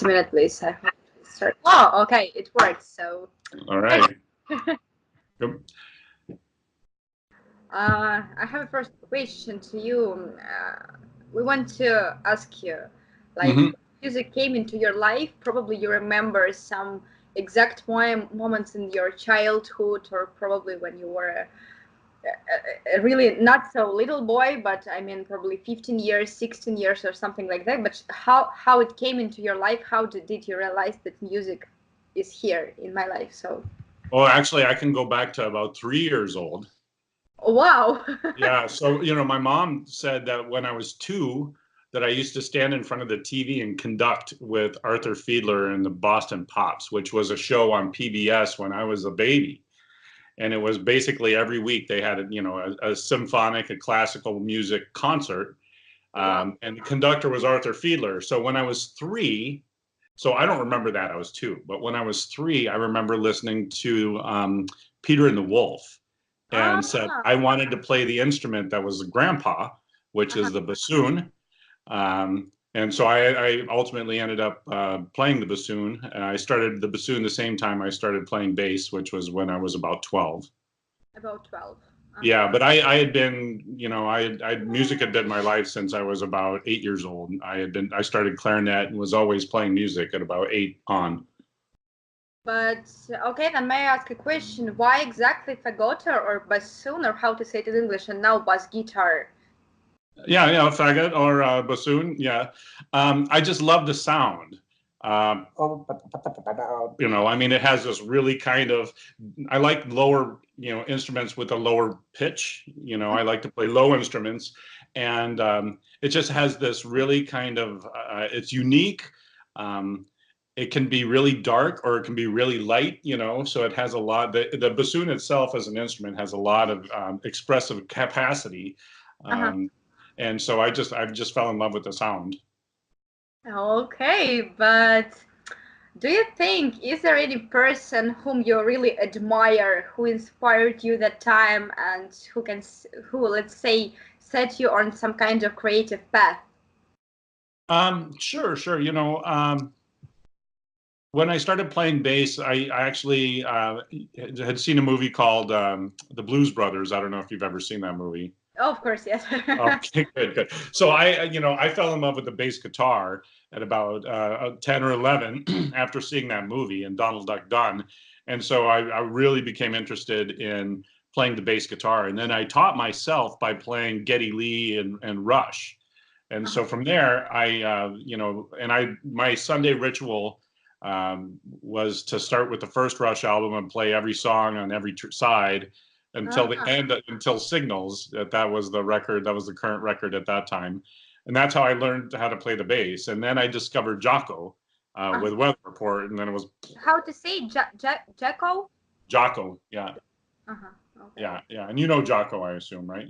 Just a minute, please. I have to start. Oh, okay, it works. So, All right. Good. I have a first question to you. We want to ask you, like, Hmm. music came into your life. Probably you remember some exact moments in your childhood, or probably when you were a really not so little boy, but I mean probably 15 years, 16 years, or something like that. But how it came into your life? How did you realize that music is here in my life? So, Well, actually, I can go back to about 3 years old. wow. Yeah. So, my mom said that when I was two, that I used to stand in front of the TV and conduct with Arthur Fiedler and the Boston Pops, which was a show on PBS when I was a baby. And it was basically every week they had, a symphonic, a classical music concert. Wow. And the conductor was Arthur Fiedler. So when I was three, so I don't remember that, I was two, but when I was three, I remember listening to Peter and the Wolf, and said Ah. I wanted to play the instrument that was the grandpa, which Uh-huh. is the bassoon. And so I ultimately ended up playing the bassoon. I started the bassoon the same time I started playing bass, which was when I was about 12. About 12. Uh-huh. Yeah, but I had been, music had been my life since I was about 8 years old. I started clarinet and was always playing music at about eight on. But okay, then may I ask a question? Why exactly fagotta or bassoon, or how to say it in English, and now bass guitar? Yeah, faggot or bassoon. Yeah, I just love the sound. I mean, it has this really kind of. I like lower, instruments with a lower pitch. I like to play low instruments, and it just has this really kind of. It's unique. Um, it can be really dark or it can be really light. So it has a lot. The bassoon itself as an instrument has a lot of expressive capacity. Uh-huh. Um, and so I just fell in love with the sound. Okay, but do you think is there any person whom you really admire who inspired you that time and who, let's say, set you on some kind of creative path? Sure. When I started playing bass, I actually had seen a movie called The Blues Brothers. I don't know if you've ever seen that movie. Oh, of course, yes. Okay, good. So I fell in love with the bass guitar at about 10 or 11 after seeing that movie and Donald Duck Dunn. And so I really became interested in playing the bass guitar. And then I taught myself by playing Geddy Lee and Rush. And Uh-huh. so from there, my Sunday ritual was to start with the first Rush album and play every song on every side until the Ah, end, until Signals. That was the record. That was the current record at that time, and that's how I learned how to play the bass. And then I discovered Jocko uh-huh. with Weather Report, and then it was How to say Jacko? Jocko. Yeah, Uh-huh. Okay. yeah. And you know Jocko, I assume, right?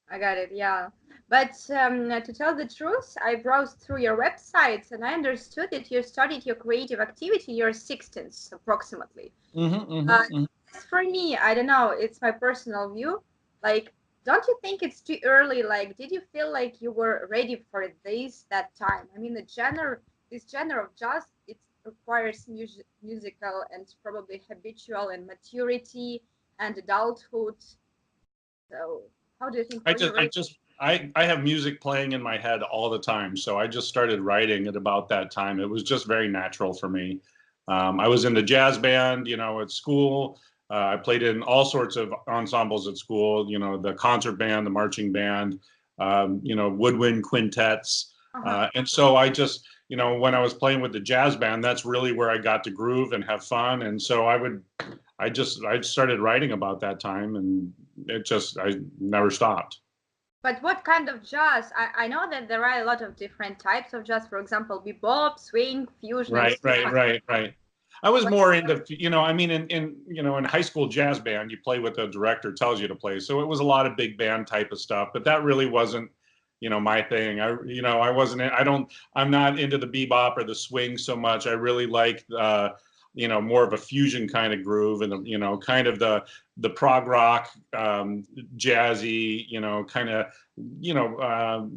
I got it, yeah. But to tell the truth, I browsed through your websites and I understood that you started your creative activity in your 16th, approximately. Mm-hmm, Uh, mm-hmm, mm-hmm. as for me, I don't know, it's my personal view. Like, don't you think it's too early? Like, did you feel like you were ready for this that time? I mean, this genre of jazz, it requires musical and probably habitual and maturity and adulthood. So, how do you think? I Were you just, I ready? just, I have music playing in my head all the time. So I just started writing at about that time. It was just very natural for me. I was in the jazz band, at school. I played in all sorts of ensembles at school, the concert band, the marching band, woodwind quintets. Uh-huh. And so I just, when I was playing with the jazz band, that's really where I got to groove and have fun. And so I started writing about that time and I never stopped. But what kind of jazz? I know that there are a lot of different types of jazz, for example, bebop, swing, fusion, and Right, so right, on. right, right. I was What? more into, I mean, in high school jazz band, you play what the director tells you to play. So it was a lot of big band type of stuff, but that really wasn't, my thing. I wasn't, I'm not into the bebop or the swing so much. I really like, more of a fusion kind of groove and, kind of the prog rock, jazzy, kind of,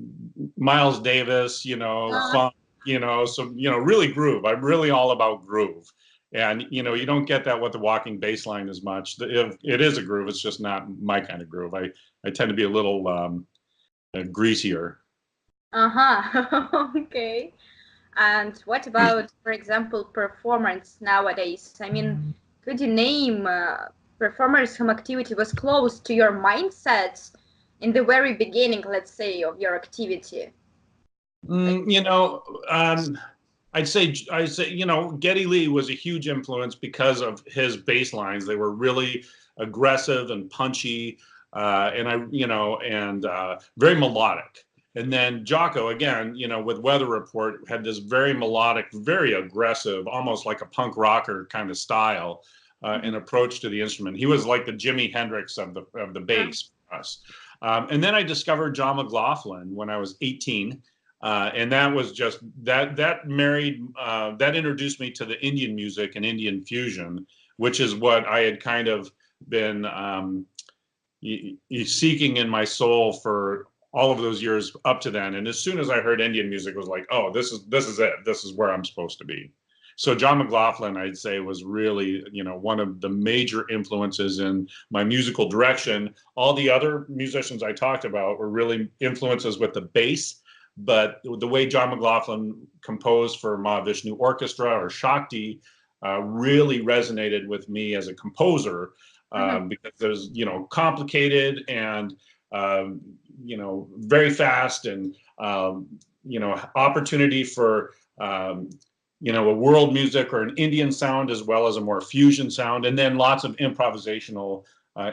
Miles Davis, Uh, funk. so, really groove. I'm really all about groove. And, you don't get that with the walking bass line as much. If it is a groove, it's just not my kind of groove. I tend to be a little greasier. Uh-huh. Okay. And what about, for example, performance nowadays? I mean, could you name performers whom activity was close to your mindset in the very beginning, let's say, of your activity? I'd say, Geddy Lee was a huge influence because of his bass lines. They were really aggressive and punchy, and very melodic. And then Jocko, again, with Weather Report, had this very melodic, very aggressive, almost like a punk rocker kind of style and approach to the instrument. He was like the Jimi Hendrix of the bass for us. And then I discovered John McLaughlin when I was 18. And that was just that introduced me to the Indian music and Indian fusion, which is what I had kind of been seeking in my soul for all of those years up to then. And as soon as I heard Indian music, it was like, oh, this is it. This is where I'm supposed to be. So John McLaughlin, I'd say, was really, one of the major influences in my musical direction. All the other musicians I talked about were really influences with the bass. But the way John McLaughlin composed for Mahavishnu Orchestra or Shakti really resonated with me as a composer because there's, complicated and, very fast and, opportunity for, a world music or an Indian sound as well as a more fusion sound. And then lots of improvisational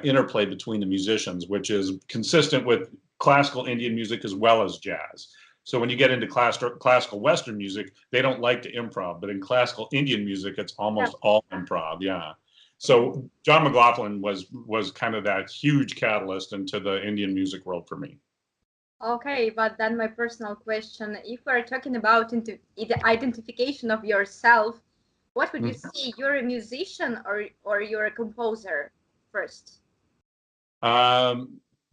interplay between the musicians, which is consistent with classical Indian music as well as jazz. So when you get into classical Western music, they don't like to improv, but in classical Indian music, it's almost all improv. Yeah. So John McLaughlin was kind of that huge catalyst into the Indian music world for me. Okay, but then my personal question, if we're talking about the identification of yourself, what would you say? You're a musician or you're a composer first?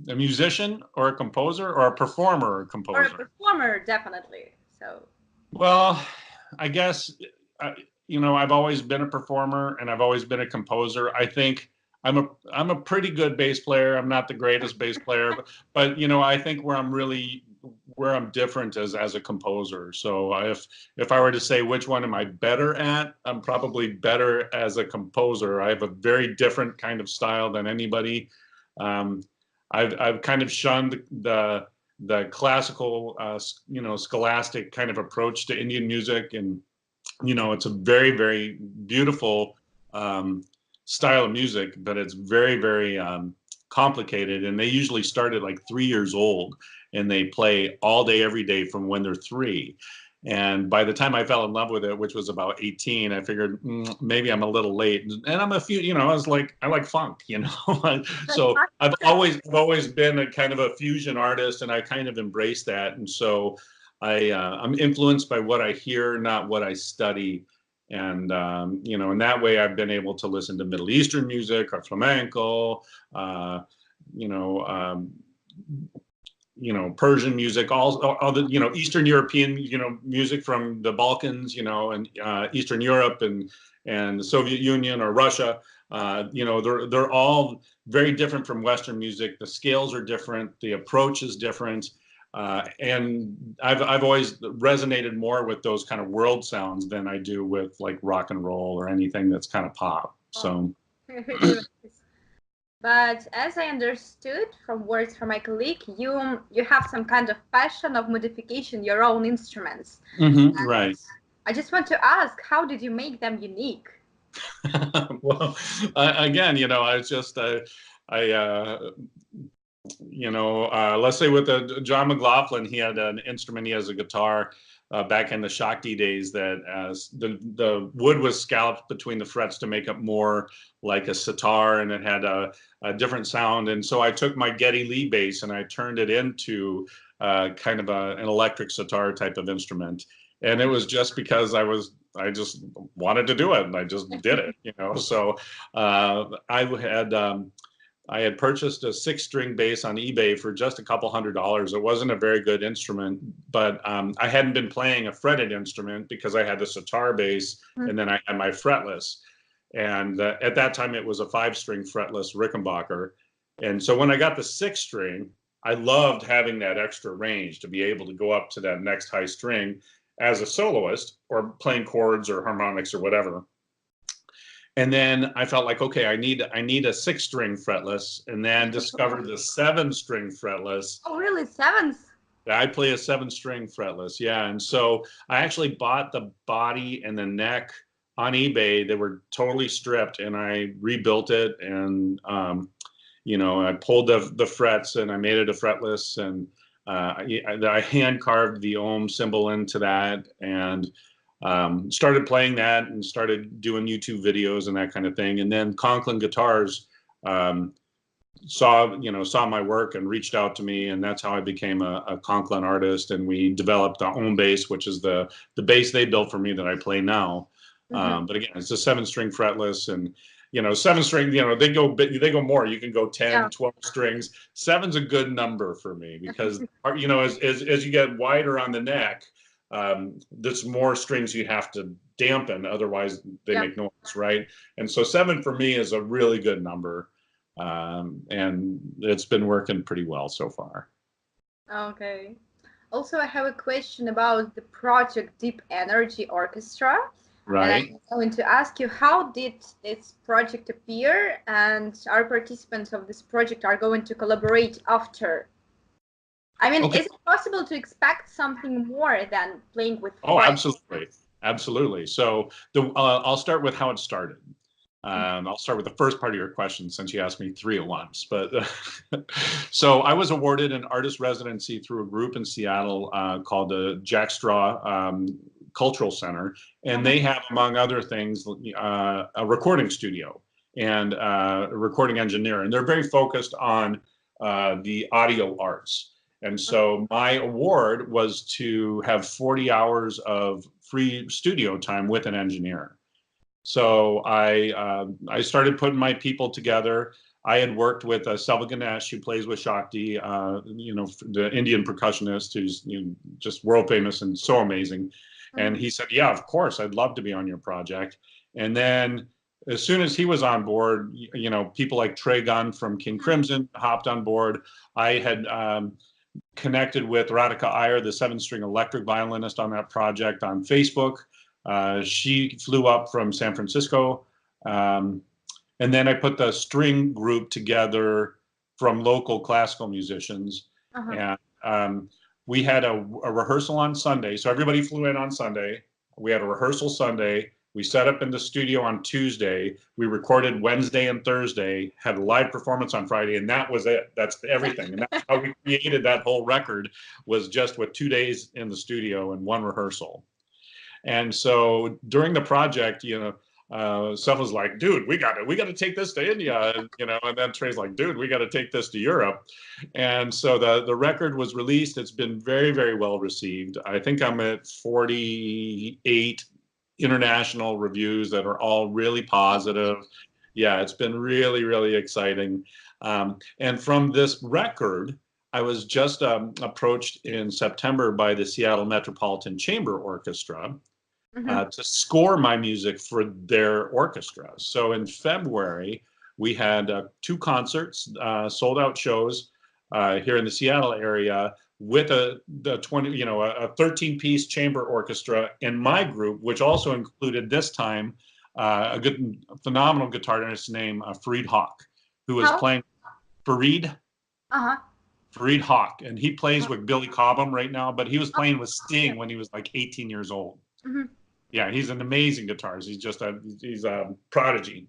A musician or a composer or a performer or composer? Or a performer, definitely. So. Well, I guess, I've always been a performer and I've always been a composer. I think I'm a pretty good bass player. I'm not the greatest bass player, but I think where I'm different as a composer. So if I were to say which one am I better at, I'm probably better as a composer. I have a very different kind of style than anybody. I've kind of shunned the classical, scholastic kind of approach to Indian music, and it's a very, very beautiful style of music, but it's very, very complicated. And they usually start at like 3 years old, and they play all day, every day from when they're 3. And by the time I fell in love with it, which was about 18, I figured maybe I'm a little late. And I'm I like funk, So I've always been a kind of a fusion artist, and I kind of embrace that. And so I'm influenced by what I hear, not what I study. And, in that way, I've been able to listen to Middle Eastern music or flamenco, Persian music, all the, Eastern European, music from the Balkans, and Eastern Europe and the Soviet Union or Russia. They're all very different from Western music. The scales are different. The approach is different. And I've always resonated more with those kind of world sounds than I do with like rock and roll or anything that's kind of pop. So. But as I understood from words from my colleague, you have some kind of passion of modification your own instruments. Right. I just want to ask, how did you make them unique? Well, again, I just let's say with John McLaughlin, he had an instrument. He has a guitar back in the Shakti days that the wood was scalloped between the frets to make it more like a sitar, and it had a different sound. And so I took my Geddy Lee bass and I turned it into kind of an electric sitar type of instrument. And it was just because I just wanted to do it, and I just did it, So I had I had purchased a 6-string bass on eBay for just a couple $100. It wasn't a very good instrument, but I hadn't been playing a fretted instrument because I had the sitar bass and then I had my fretless. And at that time, it was a 5-string fretless Rickenbacker. And so when I got the 6-string, I loved having that extra range to be able to go up to that next high string as a soloist or playing chords or harmonics or whatever. And then I felt like, okay, I need a 6-string fretless, and then discovered the 7-string fretless. Oh, really? 7th? I play a 7-string fretless, yeah. And so I actually bought the body and the neck on eBay. They were totally stripped, and I rebuilt it, and you know, I pulled the frets and I made it a fretless, and I hand carved the ohm symbol into that, and started playing that and started doing YouTube videos and that kind of thing. And then Conklin Guitars saw my work and reached out to me, and that's how I became a Conklin artist. And we developed the ohm bass, which is the bass they built for me that I play now. But again, it's a 7-string fretless, and 7-string, they go more. You can go 10, 12 strings. 7's a good number for me because as you get wider on the neck, there's more strings you have to dampen, otherwise they make noise, right? And so 7 for me is a really good number, and it's been working pretty well so far. Okay. Also, I have a question about the project Deep Energy Orchestra. Right. And I'm going to ask you, how did this project appear, and our participants of this project are going to collaborate after? I mean, is it possible to expect something more than playing with friends? Absolutely. So I'll start with how it started. I'll start with the first part of your question, since you asked me 3 at once. But so I was awarded an artist residency through a group in Seattle called the Jack Straw Cultural Center, and they have, among other things, a recording studio and a recording engineer, and they're very focused on the audio arts. And so my award was to have 40 hours of free studio time with an engineer. So I started putting my people together. I had worked with Selva Ganesh, who plays with Shakti, the Indian percussionist, who's just world famous and so amazing. And he said, yeah, of course, I'd love to be on your project. And then as soon as he was on board, people like Trey Gunn from King Crimson hopped on board. I had connected with Radhika Iyer, the 7-string electric violinist, on that project on Facebook. She flew up from San Francisco. And then I put the string group together from local classical musicians. And we had a rehearsal on Sunday. So everybody flew in on Sunday. We had a rehearsal Sunday. We set up in the studio on Tuesday. We recorded Wednesday and Thursday, had a live performance on Friday, and that was it. That's everything. And that's how we created that whole record, was just with 2 days in the studio and 1 rehearsal. And so during the project, Selva's like, dude, we got to take this to India, and then Trey's like, dude, we got to take this to Europe. And so the record was released. It's been very, very well received. I think I'm at 48 international reviews that are all really positive. Yeah, it's been really, really exciting. And from this record, I was just approached in September by the Seattle Metropolitan Chamber Orchestra to score my music for their orchestra. So in February, we had 2 concerts, sold out shows here in the Seattle area, with a 13-piece chamber orchestra and my group, which also included this time a phenomenal guitarist named Fareed Hawk, who is playing Fareed Hawk, and he plays with Billy Cobham right now, but he was playing with Sting when he was like 18 years old. Yeah, he's an amazing guitarist. He's a prodigy.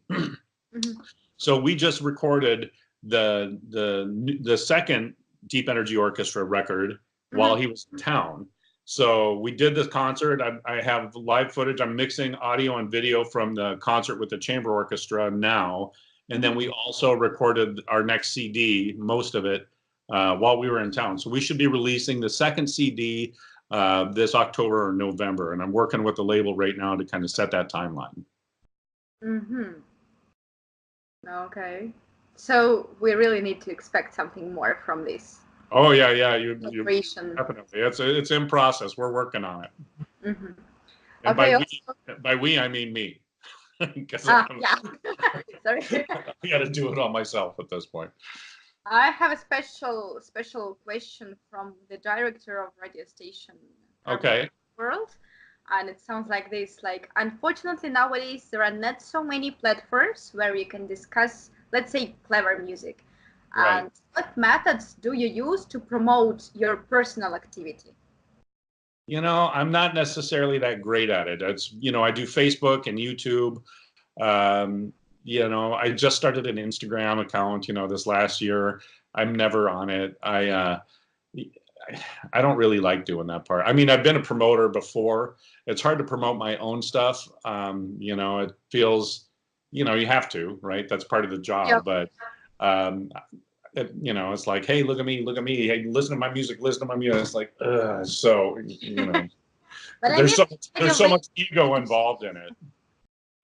So we just recorded the second Deep Energy Orchestra record while he was in town. So we did this concert. I have live footage. I'm mixing audio and video from the concert with the chamber orchestra now. And then we also recorded our next CD, most of it, while we were in town. So we should be releasing the second CD this October or November. And I'm working with the label right now to kind of set that timeline. Okay. So we really need to expect something more from this Oh yeah, yeah, you collaboration. definitely. It's in process. We're working on it. Hmm. And Okay. Also, by we I mean me, because yeah. Sorry. I got to do it all myself at this point. I have a special question from the director of radio station Urban Okay. World, and it sounds like this: like, unfortunately nowadays there are not so many platforms where you can discuss, let's say, clever music. Right. And what methods do you use to promote your personal activity? I'm not necessarily that great at it. I do Facebook and YouTube. Um, I just started an Instagram account, this last year. I'm never on it. I don't really like doing that part. I mean, I've been a promoter before. It's hard to promote my own stuff. It feels, you have to, right? That's part of the Yeah. job. But it's like, hey, look at me, look at me. Hey, listen to my music, listen to my music. It's like, But I there's mean, there's so much ego involved in it.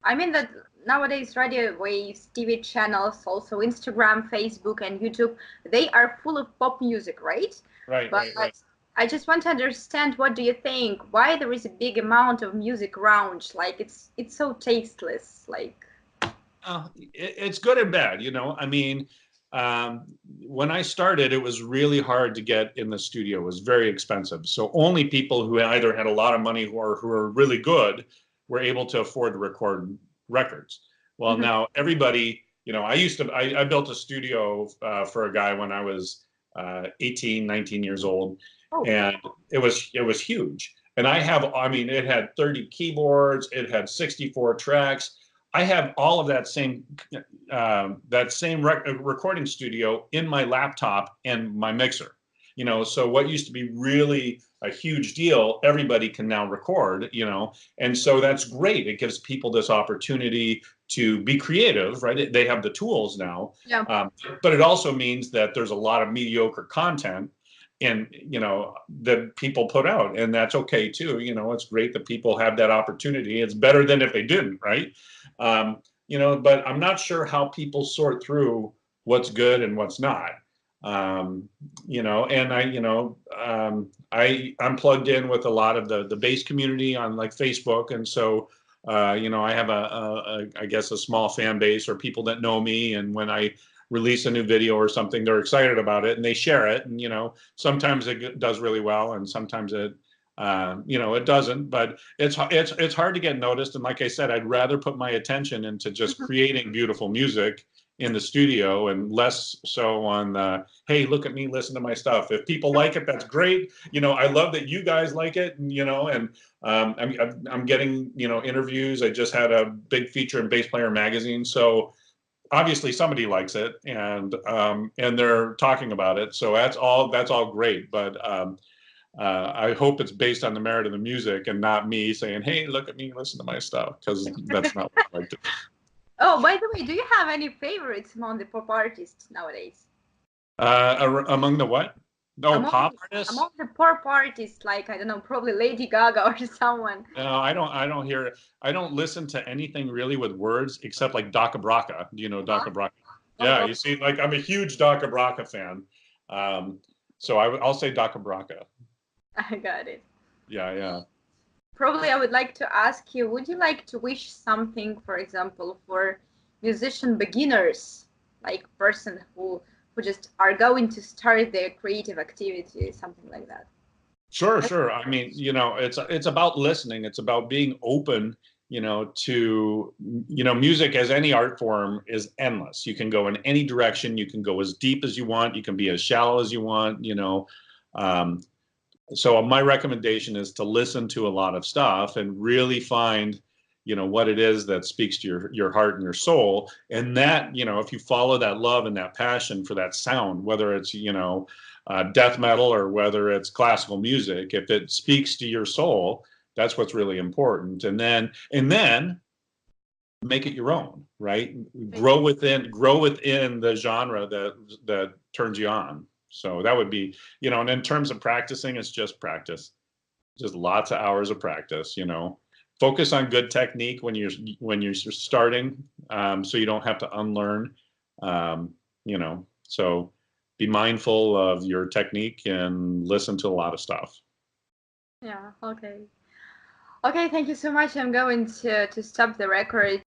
I mean that nowadays radio waves, TV channels, also Instagram, Facebook, and YouTube, they are full of pop music, right? Right, But right. I just want to understand, what do you think? Why there is a big amount of music around? Like, it's so tasteless. Like, It's good and bad. I mean, when I started, it was really hard to get in the studio. It was very expensive. So only people who either had a lot of money or who were really good were able to afford to record records. Well, mhm. now everybody, I built a studio for a guy when I was 18, 19 years old, Oh, and it was huge. And I mean, it had 30 keyboards, it had 64 tracks. I have all of that same recording studio in my laptop and my mixer. So what used to be really a huge deal, everybody can now record. And so that's great. It gives people this opportunity to be creative, right? They have the tools now, yeah. but it also means that there's a lot of mediocre content and that people put out, and that's okay too. It's great that people have that opportunity. It's better than if they didn't, right? But I'm not sure how people sort through what's good and what's not. And I'm plugged in with a lot of the bass community on like Facebook, and so I have I guess a small fan base or people that know me, and when I release a new video or something, they're excited about it and they share it. And sometimes it does really well, and sometimes it doesn't. But it's hard to get noticed. And like I said, I'd rather put my attention into just creating beautiful music in the studio and less so on hey, look at me, listen to my stuff. If people like it, that's great. I love that you guys like it. And I'm getting interviews. I just had a big feature in Bass Player magazine, so obviously somebody likes it, and they're talking about it. So that's all great. But I hope it's based on the merit of the music and not me saying, hey, look at me, listen to my stuff, because that's not what I like to do. Oh, by the way, do you have any favorites among the pop artists nowadays? Among the what? No, Among pop artists? among the pop artists, like, I don't know, probably Lady Gaga or someone. No, I don't listen to anything really with words except like Daka Braka. Do you know Huh? Daka Braka? Oh, Yeah, oh, you see, like I'm a huge Daka Braka fan. So I'll say Daka Braka. I got it. Yeah, yeah. Probably I would like to ask you, would you like to wish something, for example, for musician beginners, like person who just are going to start their creative activity, something like that? Sure, sure. I mean, it's about listening. It's about being open, to, music as any art form is endless. You can go in any direction. You can go as deep as you want. You can be as shallow as you want. Um, so my recommendation is to listen to a lot of stuff and really find, what it is that speaks to your heart and your soul. And that, if you follow that love and that passion for that sound, whether it's, death metal or whether it's classical music, if it speaks to your soul, that's what's really important. And then make it your own, right? Grow within the genre that turns you on. So that would be, and in terms of practicing, it's just practice, just lots of hours of practice. Focus on good technique when you're starting, so you don't have to unlearn. So be mindful of your technique and listen to a lot of stuff. Yeah, okay. Okay, thank you so much. I'm going to stop the record.